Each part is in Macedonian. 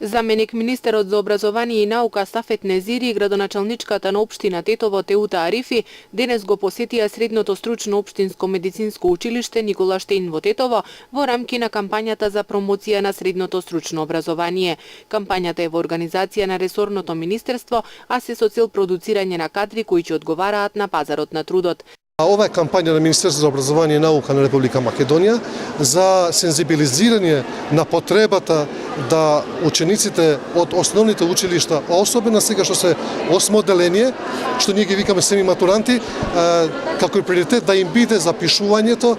Заменик министерот за образование и наука Сафет Незири и градоначалничката на општина Тетово Теута Арифи денес го посетија средното стручно општинско медицинско училиште Никола Штејн во Тетово во рамки на кампањата за промоција на средното стручно образование. Кампањата е во организација на ресорното министерство, а се со цел продуцирање на кадри кои ќе одговараат на пазарот на трудот. Ова е кампања на Министерството за образование и наука на Република Македонија за сензибилизирање на потребата да учениците од основните училишта, особено сега што се осмо одделение, што ние ги викаме семи матуранти, како и приоритет да им биде запишувањето,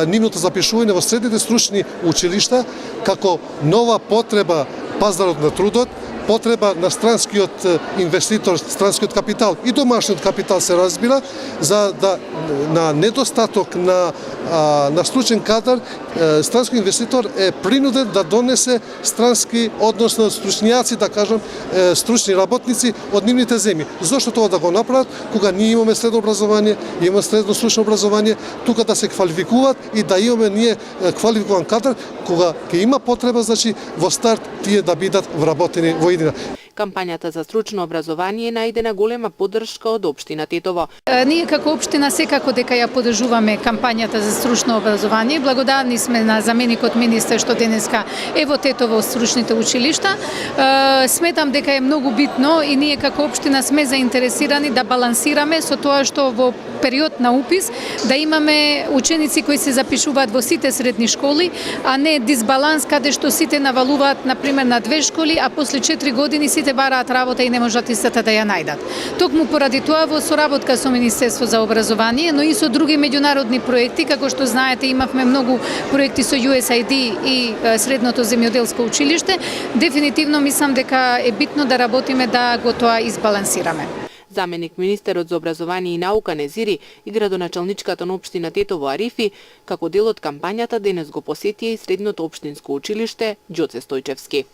нивното запишување во средните стручни училишта како нова потреба пазарот на трудот, потреба на странскиот инвеститор, странскиот капитал и домашниот капитал се разбира, за да на недостаток на стручен кадар, странски инвеститор е принуден да донесе странски, односно стручњаци, да кажам, стручни работници од нивните земји. Зошто тоа да го направат, кога ние имаме средно образование, имаме средно стручно образование, тука да се квалификуваат и да имаме ние квалификуван кадар, кога ќе има потреба, значи, во старт тие да бидат вработени во иднина. Кампањата за стручно образование најдена голема поддршка од општина Тетово. Ние како општина секако дека ја поддржуваме кампањата за стручно образование. Благодарни сме на заменикот министер што денеска е во Тетово стручните училишта. Сметам дека е многу битно и ние како општина сме заинтересирани да балансираме со тоа што во период на упис да имаме ученици кои се запишуваат во сите средни школи, а не дисбаланс каде што сите навалуваат на пример на 2 школи, а после 4 години сите бараат работа и не можат истата да ја најдат. Токму поради тоа во соработка со Министерство за образование, но и со други меѓународни проекти, како што знаете имавме многу проекти со USAID и Средното земјоделско училиште, дефинитивно мислам дека е битно да работиме да го тоа избалансираме. Заменик министерот за образование и наука Незири и градоначалничката на општина Тетово Арифи, како дел од кампањата денес го посетија и средното општинско училиште Ѓоце Стојчевски.